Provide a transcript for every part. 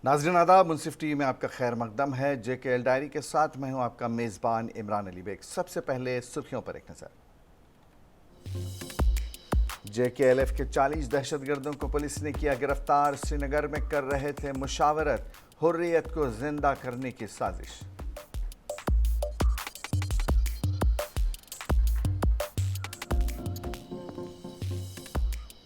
ناظرین آداب، منصف T V میں آپ کا خیر مقدم ہے۔ جے کے ایل ڈائری کے ساتھ میں ہوں آپ کا میزبان عمران علی بیگ۔ سب سے پہلے سرخیوں پر ایک نظر۔ جے کے ایل ایف کے 40 دہشت گردوں کو پولیس نے کیا گرفتار۔ سری نگر میں کر رہے تھے مشاورت، حریت کو زندہ کرنے کی سازش۔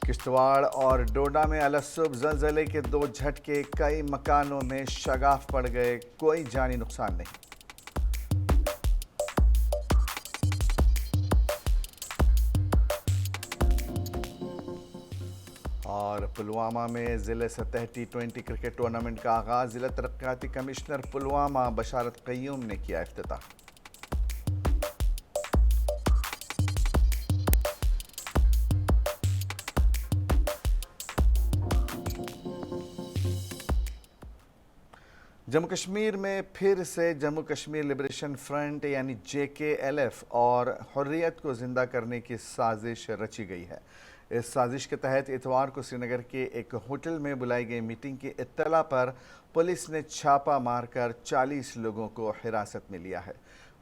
کشتواڑ اور ڈوڈا میں الصبح زلزلے کے 2 جھٹکے، کئی مکانوں میں شگاف پڑ گئے، کوئی جانی نقصان نہیں۔ اور پلوامہ میں ضلع سطح T20 کرکٹ ٹورنامنٹ کا آغاز۔ ضلع ترقیاتی کمشنر پلوامہ بشارت قیوم نے کیا افتتاح۔ جموں کشمیر میں پھر سے جموں کشمیر لبریشن فرنٹ یعنی JKLF اور حریت کو زندہ کرنے کی سازش رچی گئی ہے۔ اس سازش کے تحت اتوار کو سری نگر کے ایک ہوٹل میں بلائی گئی میٹنگ کی اطلاع پر پولیس نے چھاپہ مار کر 40 لوگوں کو حراست میں لیا ہے۔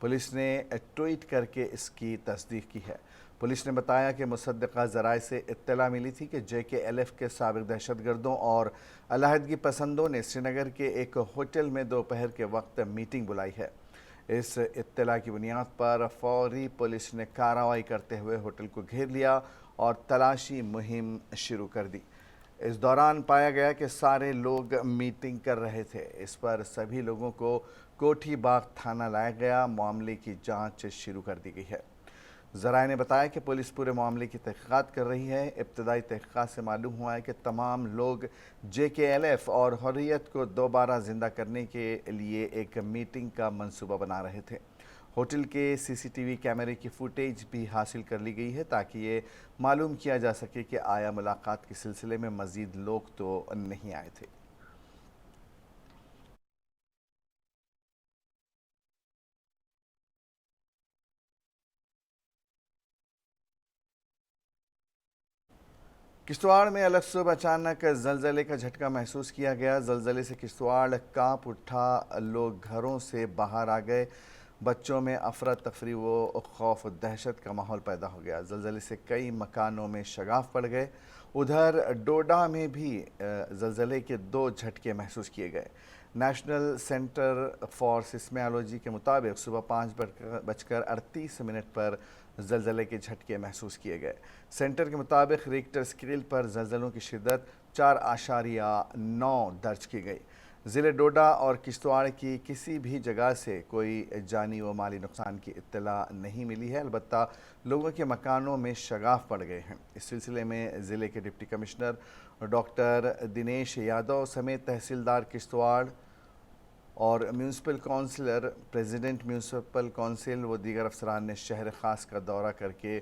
پولیس نے ٹویٹ کر کے اس کی تصدیق کی ہے۔ پولیس نے بتایا کہ مصدقہ ذرائع سے اطلاع ملی تھی کہ JKLF کے سابق دہشت گردوں اور علیحدگی پسندوں نے سری نگر کے ایک ہوٹل میں دوپہر کے وقت میٹنگ بلائی ہے۔ اس اطلاع کی بنیاد پر فوری پولیس نے کارروائی کرتے ہوئے ہوٹل کو گھیر لیا اور تلاشی مہم شروع کر دی۔ اس دوران پایا گیا کہ سارے لوگ میٹنگ کر رہے تھے۔ اس پر سبھی لوگوں کو کوٹھی باغ تھانہ لایا گیا۔ معاملے کی جانچ شروع کر دی گئی ہے۔ ذرائع نے بتایا کہ پولیس پورے معاملے کی تحقیقات کر رہی ہے۔ ابتدائی تحقیقات سے معلوم ہوا ہے کہ تمام لوگ JKLF اور حریت کو دوبارہ زندہ کرنے کے لیے ایک میٹنگ کا منصوبہ بنا رہے تھے۔ ہوٹل کے CCTV کیمرے کی فوٹیج بھی حاصل کر لی گئی ہے تاکہ یہ معلوم کیا جا سکے کہ آیا ملاقات کے سلسلے میں مزید لوگ تو نہیں آئے تھے۔ کشتواڑ میں الصبح اچانک زلزلے کا جھٹکا محسوس کیا گیا۔ زلزلے سے کشتواڑ کانپ اٹھا، لوگ گھروں سے باہر آ گئے۔ بچوں میں افراتفری و خوف و دہشت کا ماحول پیدا ہو گیا۔ زلزلے سے کئی مکانوں میں شگاف پڑ گئے۔ ادھر ڈوڈا میں بھی زلزلے کے 2 جھٹکے محسوس کیے گئے۔ نیشنل سینٹر فار سیسمیالوجی کے مطابق صبح 5:38 پر زلزلے کے جھٹکے محسوس کیے گئے۔ سینٹر کے مطابق ریکٹر اسکیل پر زلزلوں کی شدت 4.9 درج کی گئی۔ ضلع ڈوڈا اور کشتواڑ کی کسی بھی جگہ سے کوئی جانی و مالی نقصان کی اطلاع نہیں ملی ہے، البتہ لوگوں کے مکانوں میں شگاف پڑ گئے ہیں۔ اس سلسلے میں ضلع کے deputy commissioner doctor Dinesh Yadav سمیت تحصیلدار کشتواڑ اور municipal councillor, president municipal council و دیگر افسران نے شہر خاص کا دورہ کر کے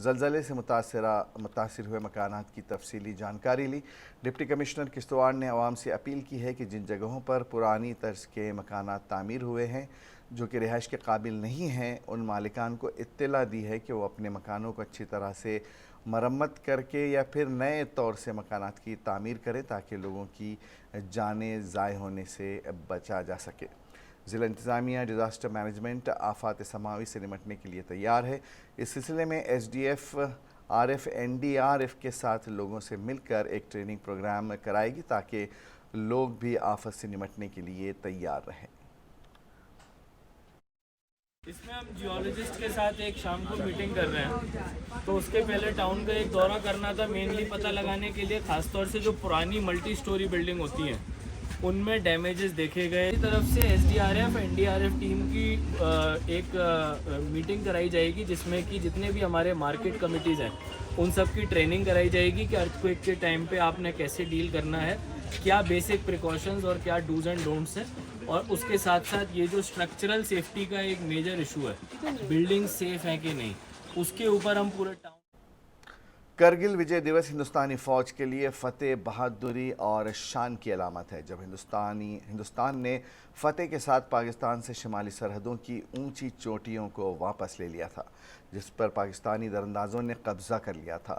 زلزلے سے متاثر ہوئے مکانات کی تفصیلی جانکاری لی۔ ڈپٹی کمشنر کشتواڑ نے عوام سے اپیل کی ہے کہ جن جگہوں پر پرانی طرز کے مکانات تعمیر ہوئے ہیں جو کہ رہائش کے قابل نہیں ہیں، ان مالکان کو اطلاع دی ہے کہ وہ اپنے مکانوں کو اچھی طرح سے مرمت کر کے یا پھر نئے طور سے مکانات کی تعمیر کریں تاکہ لوگوں کی جانیں ضائع ہونے سے بچا جا سکے۔ ضلع انتظامیہ ڈیزاسٹر مینجمنٹ آفات سماوی سے نمٹنے کے لیے تیار ہے۔ اس سلسلے میں SDF RF NDRF کے ساتھ لوگوں سے مل کر ایک ٹریننگ پروگرام کرائے گی تاکہ لوگ بھی آفت سے نمٹنے کے لیے تیار رہیں۔ اس میں ہم جیولوجسٹ کے ساتھ ایک شام کو میٹنگ کر رہے ہیں، تو اس کے پہلے ٹاؤن کا ایک دورہ کرنا تھا، مینلی پتہ لگانے کے لیے خاص طور سے جو پرانی ملٹی سٹوری بلڈنگ ہوتی ہیں ان میں ڈیمیجز دیکھے گئے۔ اس طرف سے SDRF NDRF ٹیم کی ایک میٹنگ کرائی جائے گی جس میں کہ جتنے بھی ہمارے مارکیٹ کمیٹیز ہیں ان سب کی ٹریننگ کرائی جائے گی کہ ارتھ کوئک کے ٹائم پہ آپ نے کیسے ڈیل کرنا ہے، کیا بیسک پریکاشنز اور کیا ڈوز اینڈ ڈونٹس ہیں، اور اس کے ساتھ ساتھ یہ جو اسٹرکچرل سیفٹی کا ایک میجر ایشو ہے، بلڈنگ سیف ہے کہ نہیں، اس کے اوپر ہم پورے ٹاؤن۔ کرگل وجے دیوس ہندوستانی فوج کے لیے فتح، بہادری اور شان کی علامت ہے۔ جب ہندوستان نے فتح کے ساتھ پاکستان سے شمالی سرحدوں کی اونچی چوٹیوں کو واپس لے لیا تھا جس پر پاکستانی دراندازوں نے قبضہ کر لیا تھا۔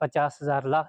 50,000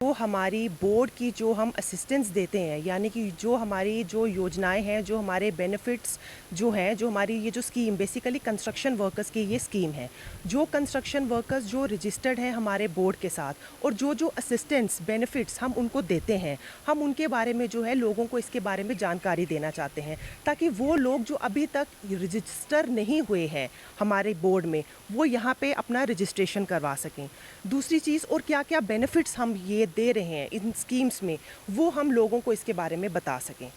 تو ہماری بورڈ کی جو ہم اسسٹنس دیتے ہیں، یعنی کہ جو ہماری جو یوجنائیں ہیں، جو ہمارے بینیفٹس جو ہیں، جو ہماری یہ جو اسکیم بیسیکلی کنسٹرکشن ورکرز کی یہ اسکیم ہے، جو کنسٹرکشن ورکرز جو رجسٹرڈ ہیں ہمارے بورڈ کے ساتھ، اور جو اسسٹنس بینیفٹس ہم ان کو دیتے ہیں، ہم ان کے بارے میں جو ہے لوگوں کو اس کے بارے میں جانکاری دینا چاہتے ہیں، تاکہ وہ لوگ جو ابھی تک رجسٹر نہیں ہوئے ہیں ہمارے بورڈ میں، وہ یہاں پہ اپنا رجسٹریشن کروا سکیں۔ دوسری چیز، اور کیا کیا بینیفٹس ہم یہ دے رہے ہیں ان اسکیمز میں، وہ ہم لوگوں کو اس کے بارے میں بتا سکیں۔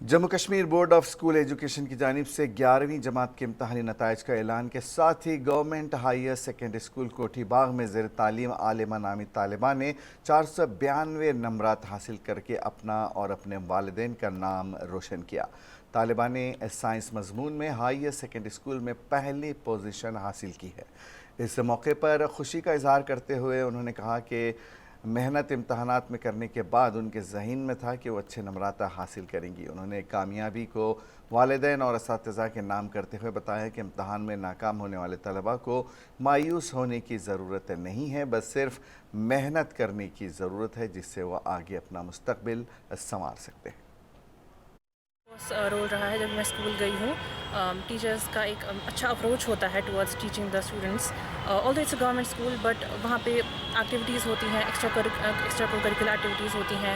Jammu Kashmir board of school education کی جانب سے 11ویں جماعت کے امتحانی نتائج کا اعلان کے ساتھ ہی گورنمنٹ ہائر سیکنڈری اسکول کوٹھی باغ میں زیر تعلیم عالمہ نامی طالبہ نے 492 نمبرات حاصل کر کے اپنا اور اپنے والدین کا نام روشن کیا۔ طالبہ نے سائنس مضمون میں ہائر سیکنڈری اسکول میں پہلی پوزیشن حاصل کی ہے۔ اس موقع پر خوشی کا اظہار کرتے ہوئے انہوں نے کہا کہ محنت امتحانات میں کرنے کے بعد ان کے ذہن میں تھا کہ وہ اچھے نمرات حاصل کریں گی۔ انہوں نے کامیابی کو والدین اور اساتذہ کے نام کرتے ہوئے بتایا کہ امتحان میں ناکام ہونے والے طلباء کو مایوس ہونے کی ضرورت نہیں ہے، بس صرف محنت کرنے کی ضرورت ہے جس سے وہ آگے اپنا مستقبل سنوار سکتے ہیں۔ رول رہا ہے جب میں اسکول گئی ہوں، ٹیچرز کا ایک اچھا اپروچ ہوتا ہے towards teaching the students, although it's a government school but وہاں پہ ایکٹیویٹیز ہوتی ہیں، ایکسٹرا کو کریکولر ایکٹیویٹیز ہوتی ہیں،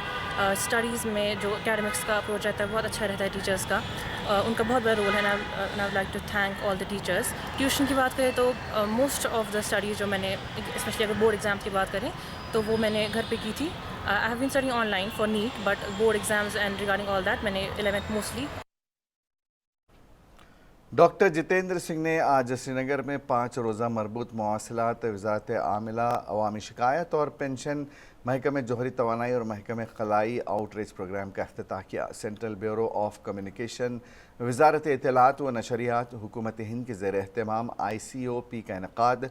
اسٹڈیز میں جو اکیڈمکس کا اپروچ رہتا ہے بہت اچھا رہتا ہے ٹیچرز کا، ان کا بہت بڑا رول ہے۔ I would like to thank all the teachers. Tuition کی بات کریں تو موسٹ آف دا اسٹڈیز جو میں نے اسپیشلی اگر بورڈ ایگزامس کی بات کریں تو وہ میں نے گھر پہ کی تھی۔ I have been studying online for NEET, but board exams and regarding all that, میں نے 11th mostly۔ Doctor Jitendra Singh نے آج سری نگر میں 5 روزہ مربوط مواصلات، وزارت عاملہ، عوامی شکایت اور پنشن، محکمہ جوہری توانائی اور محکمہ خلائی آؤٹ ریچ پروگرام کا افتتاح کیا۔ سینٹرل بیورو آف کمیونیکیشن، وزارت اطلاعات و نشریات، حکومت ہند کے زیر اہتمام ICOP کا انعقاد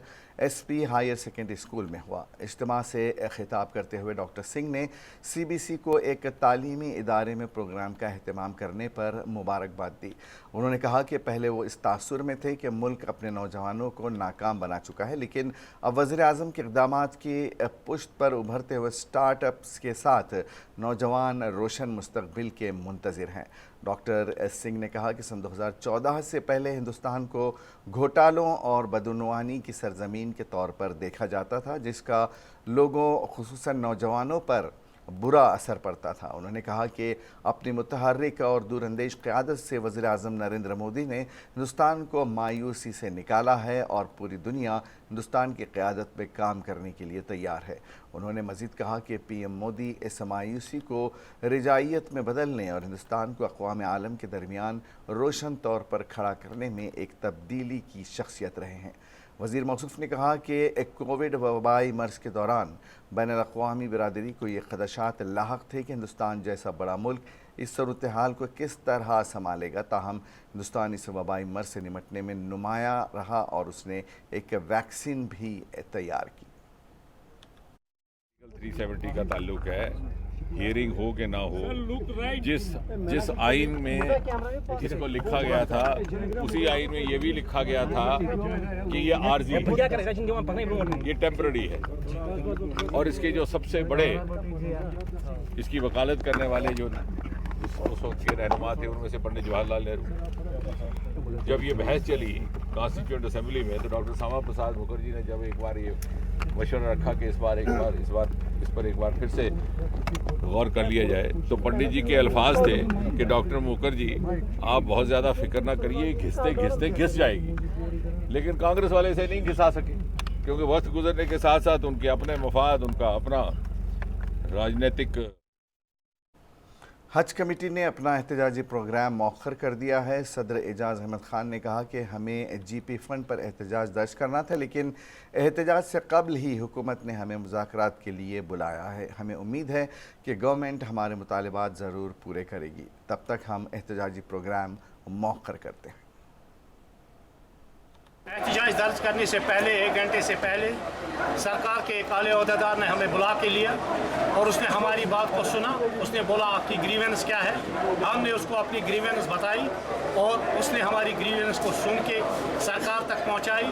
SP ہائر سیکنڈری اسکول میں ہوا۔ اجتماع سے خطاب کرتے ہوئے ڈاکٹر سنگھ نے CBC کو ایک تعلیمی ادارے میں پروگرام کا اہتمام کرنے پر مبارکباد دی۔ انہوں نے کہا کہ پہلے وہ اس تاثر میں تھے کہ ملک اپنے نوجوانوں کو ناکام بنا چکا ہے، لیکن اب وزیر اعظم کے اقدامات کی پشت پر ابھرتے ہوئے سٹارٹ اپس کے ساتھ نوجوان روشن مستقبل کے منتظر ہیں۔ ڈاکٹر سنگھ نے کہا کہ سن 2014 سے پہلے ہندوستان کو گھوٹالوں اور بدعنوانی کی سرزمین کے طور پر دیکھا جاتا تھا، جس کا لوگوں خصوصاً نوجوانوں پر برا اثر پڑتا تھا۔ انہوں نے کہا کہ اپنی متحرک اور دور اندیش قیادت سے وزیر اعظم نریندر مودی نے ہندوستان کو مایوسی سے نکالا ہے اور پوری دنیا ہندوستان کی قیادت میں کام کرنے کے لیے تیار ہے۔ انہوں نے مزید کہا کہ PM مودی اس مایوسی کو رجائیت میں بدلنے اور ہندوستان کو اقوام عالم کے درمیان روشن طور پر کھڑا کرنے میں ایک تبدیلی کی شخصیت رہے ہیں۔ وزیر موصوف نے کہا کہ کووڈ وبائی مرض کے دوران بین الاقوامی برادری کو یہ خدشات لاحق تھے کہ ہندوستان جیسا بڑا ملک اس صورتحال کو کس طرح سنبھالے گا، تاہم ہندوستان اس وبائی مرض سے نمٹنے میں نمایاں رہا اور اس نے ایک ویکسین بھی تیار کی۔ 370 کا تعلق ہے، ہیئرنگ ہو کہ نہ ہو، جس آئین میں جس کو لکھا گیا تھا اسی آئین میں یہ بھی لکھا گیا تھا کہ یہ عارضی ہے، یہ ٹیمپرری ہے، اور اس کے جو سب سے بڑے اس کی وکالت کرنے والے جو اس وقت کے رہنما تھے ان میں سے پنڈت جواہر لال نہرو۔ جب یہ بحث چلی کانسٹیٹیوئنٹ اسمبلی میں تو ڈاکٹر شیاما پرساد مکھرجی نے جب ایک بار یہ مشورہ رکھا کہ اس پر ایک بار پھر سے غور کر لیا جائے، تو پنڈت جی کے الفاظ تھے کہ ڈاکٹر مکھرجی آپ بہت زیادہ فکر نہ کریے، گھستے گھستے گھس جائے گی، لیکن کانگریس والے اسے نہیں گھسا سکے کیونکہ وقت گزرنے کے ساتھ ساتھ ان کے اپنے مفاد، ان کا اپنا راجنیتک۔ حج کمیٹی نے اپنا احتجاجی پروگرام مؤخر کر دیا ہے۔ صدر اعجاز احمد خان نے کہا کہ ہمیں GP فنڈ پر احتجاج درج کرنا تھا، لیکن احتجاج سے قبل ہی حکومت نے ہمیں مذاکرات کے لیے بلایا ہے۔ ہمیں امید ہے کہ گورنمنٹ ہمارے مطالبات ضرور پورے کرے گی، تب تک ہم احتجاجی پروگرام مؤخر کرتے ہیں۔ احتجاج درج کرنے سے پہلے 1 گھنٹے سے پہلے سرکار کے ایک اعلیٰ عہدیدار نے ہمیں بلا کے لیا اور اس نے ہماری بات کو سنا۔ اس نے بولا آپ کی گریونس کیا ہے، ہم نے اس کو اپنی گریونس بتائی اور اس نے ہماری گریونس کو سن کے سرکار تک پہنچائی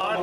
8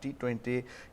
T20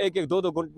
1-2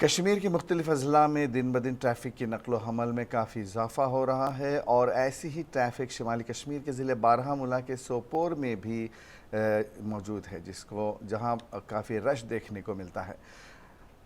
کشمیر کے مختلف اضلاع میں دن بدن ٹریفک کی نقل و حمل میں کافی اضافہ ہو رہا ہے اور ایسی ہی ٹریفک شمالی کشمیر کے ضلع بارہمولہ کے سوپور میں بھی موجود ہے جہاں کافی رش دیکھنے کو ملتا ہے،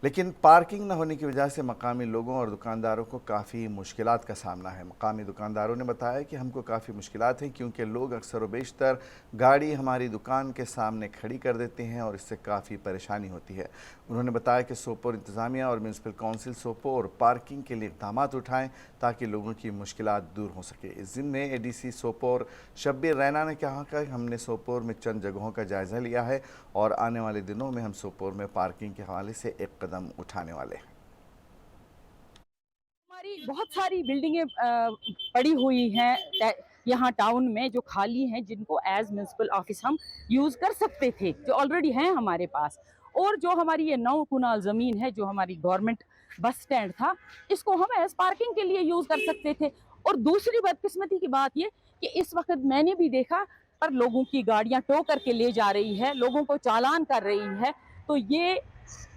لیکن پارکنگ نہ ہونے کی وجہ سے مقامی لوگوں اور دکانداروں کو کافی مشکلات کا سامنا ہے۔ مقامی دکانداروں نے بتایا کہ ہم کو کافی مشکلات ہیں کیونکہ لوگ اکثر و بیشتر گاڑی ہماری دکان کے سامنے کھڑی کر دیتے ہیں اور اس سے کافی پریشانی ہوتی ہے۔ انہوں نے بتایا کہ سوپور انتظامیہ اور میونسپل کونسل سوپور پارکنگ کے لیے اقدامات اٹھائیں تاکہ لوگوں کی مشکلات دور ہو سکے۔ اس ضمن میں ADC سوپور شبیر رینا نے کہا کہ ہم نے سوپور میں چند جگہوں کا جائزہ لیا ہے اور آنے والے دنوں میں ہم سوپور میں پارکنگ کے حوالے سے ایک قدم اٹھانے والے ہیں۔ ہماری بہت ساری بلڈنگیں پڑی ہوئی ہیں یہاں ٹاؤن میں جو خالی ہیں، جن کو ایز میونسپل آفس ہم یوز کر سکتے تھے، جو آلریڈی ہیں ہمارے پاس، اور جو ہماری یہ 9 کنال زمین ہے جو ہماری گورنمنٹ بس سٹینڈ تھا، اس کو ہم ایز پارکنگ کے لیے یوز کر سکتے تھے۔ اور دوسری بدقسمتی کی بات یہ کہ اس وقت میں نے بھی دیکھا پر لوگوں کی گاڑیاں ٹو کر کے لے جا رہی ہے، لوگوں کو چالان کر رہی ہے، تو یہ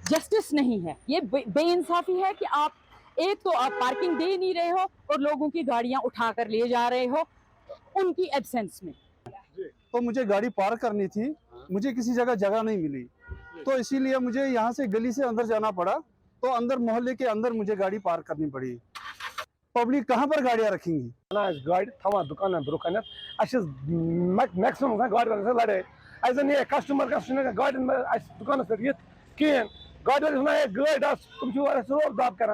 جسٹس نہیں ہے، یہ بے انصافی ہے کہ ایک تو آپ پارکنگ دے نہیں رہے ہو اور لوگوں کی گاڑیاں اٹھا کر لے جا رہے ہو ان کی ایبسنس میں۔ تو مجھے گاڑی پارک کرنی تھی، مجھے کسی جگہ نہیں ملی، تو اسی لیے مجھے یہاں سے گلی سے اندر جانا پڑا، تو اندر محلے کے اندر مجھے گاڑی پارک کرنی پڑی۔ پبلک کہاں پر گاڑیاں رکھیں گی؟ گاڑی تھوان دکان برو کن میکسمم گاڑی لڑائی یہ کسٹمر گاڑی دکان پہ کہین گاڑی گاڑی تم روک داب کر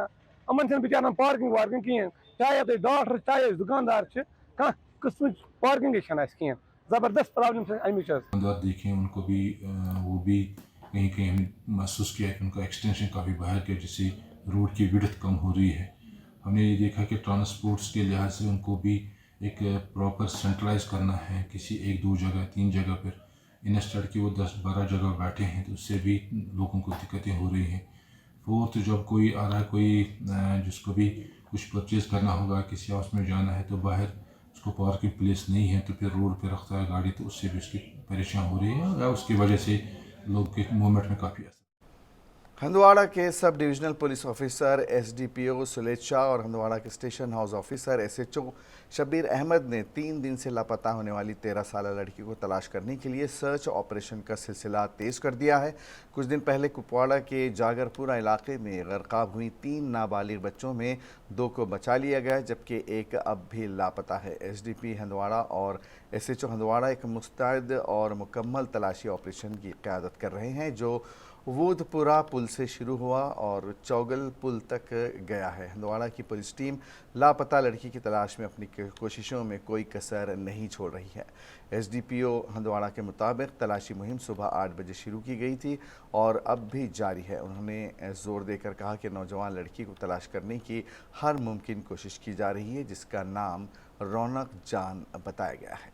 بچار پارکنگ وارکنگ کہین، چاہے تھی ڈاکٹر چاہے دکاندار کھانا قسم پارکنگ کہین، زبردست پرابلم دکاندار دیکھیں ان کو بھی وہ بھی کہیں کہیں ہم محسوس کیا کہ ان کا ایکسٹینشن کافی باہر گیا جس سے روڈ کی وڈتھ کم ہو رہی ہے۔ ہم نے یہ دیکھا کہ ٹرانسپورٹس کے لحاظ سے ان کو بھی ایک پراپر سینٹرلائز کرنا ہے کسی 1-2 جگہ 3 جگہ پر، انسٹیڈ کہ وہ 10-12 جگہ بیٹھے ہیں تو اس سے بھی لوگوں کو دقتیں ہو رہی ہیں۔ فورتھ، جب کوئی آ رہا ہے کوئی جس کو بھی کچھ پرچیز کرنا ہوگا، کسی ہاؤس میں جانا ہے تو باہر اس کو پارکنگ پلیس نہیں ہے تو پھر روڈ پہ رکھتا ہے گاڑی، تو اس سے بھی اس کی پریشان ہو رہی ہے اور اس کی وجہ سے لوگ کے موومنٹ میں کافی اثر۔ ہندواڑہ کے sub divisional police officer SDPO Salit Shah اور ہندواڑہ کے station house officer SHO Shabir Ahmad نے 3 دن سے لاپتہ ہونے والی 13 سالہ لڑکی کو تلاش کرنے کے لیے سرچ آپریشن کا سلسلہ تیز کر دیا ہے۔ کچھ دن پہلے کپواڑہ کے جاگر پورہ علاقے میں غرقاب ہوئی 3 نابالغ بچوں میں 2 کو بچا لیا گیا جبکہ ایک اب بھی لاپتہ ہے۔ SDP ہندواڑہ اور SHO ہندواڑہ ایک مستعد اور مکمل تلاشی آپریشن کی قیادت کر رہے ہیں جو وود پورہ پل سے شروع ہوا اور چوگل پل تک گیا ہے۔ ہندواڑہ کی پولیس ٹیم لاپتہ لڑکی کی تلاش میں اپنی کوششوں میں کوئی کسر نہیں چھوڑ رہی ہے۔ SDPO ہندواڑہ کے مطابق تلاشی مہم صبح 8 بجے شروع کی گئی تھی اور اب بھی جاری ہے۔ انہوں نے زور دے کر کہا کہ نوجوان لڑکی کو تلاش کرنے کی ہر ممکن کوشش کی جا رہی ہے جس کا نام رونق جان بتایا گیا ہے۔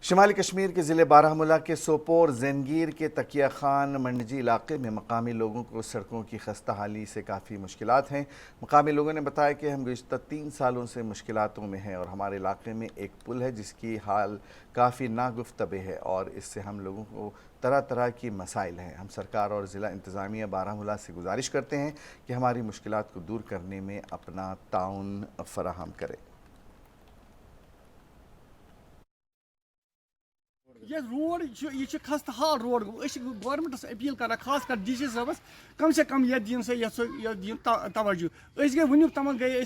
شمالی کشمیر کے ضلع بارہمولہ کے سوپور زینگیر کے تکیہ خان منڈجی علاقے میں مقامی لوگوں کو سڑکوں کی خستہ حالی سے کافی مشکلات ہیں۔ مقامی لوگوں نے بتایا کہ ہم گزشتہ 3 سالوں سے مشکلاتوں میں ہیں اور ہمارے علاقے میں ایک پل ہے جس کی حال کافی ناگفتبے ہے اور اس سے ہم لوگوں کو طرح طرح کی مسائل ہیں۔ ہم سرکار اور ضلع انتظامیہ بارہمولہ سے گزارش کرتے ہیں کہ ہماری مشکلات کو دور کرنے میں اپنا تعاون فراہم کرے۔ یہ روڈ یہ خستہ حال روڈ گورنمنٹس اپیل کران خاص کر DC صاحبس کم سے کم یہ دین توجہ گئی ونیک تمن گئی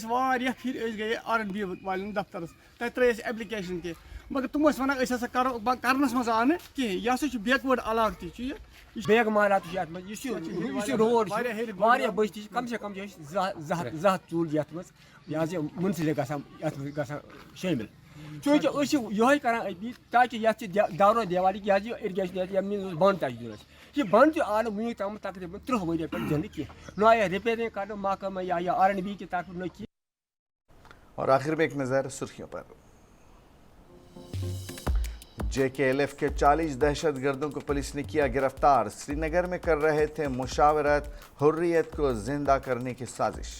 پھر گئی R&B والن دفترس تک ترے ایپلکیشن تہ مگر تم ونان ہسا کرنس مز آ کہین یہ ہسا بیک وٲڈ علاقہ تہ بیگ مالات روڈ بستی کم سے کم 200 چول یت مز منسلک گژھان شٲمِل چونکہ یہ کران اپیل تاکہ یہ دورو دیوالی کی اریگیشن بند تک دن یہ بند آو ونیک تام تقریباً 30 ؤری پہ دن کی نہ آیا ریپیرنگ کرنے محکمہ یا R&B کی طرف نہ کی۔ اور آخر میں ایک نظر سرخیوں پر۔ JKLF کے 40 دہشت گردوں کو پولیس نے کیا گرفتار، سری نگر میں کر رہے تھے مشاورت، حریت کو زندہ کرنے کی سازش۔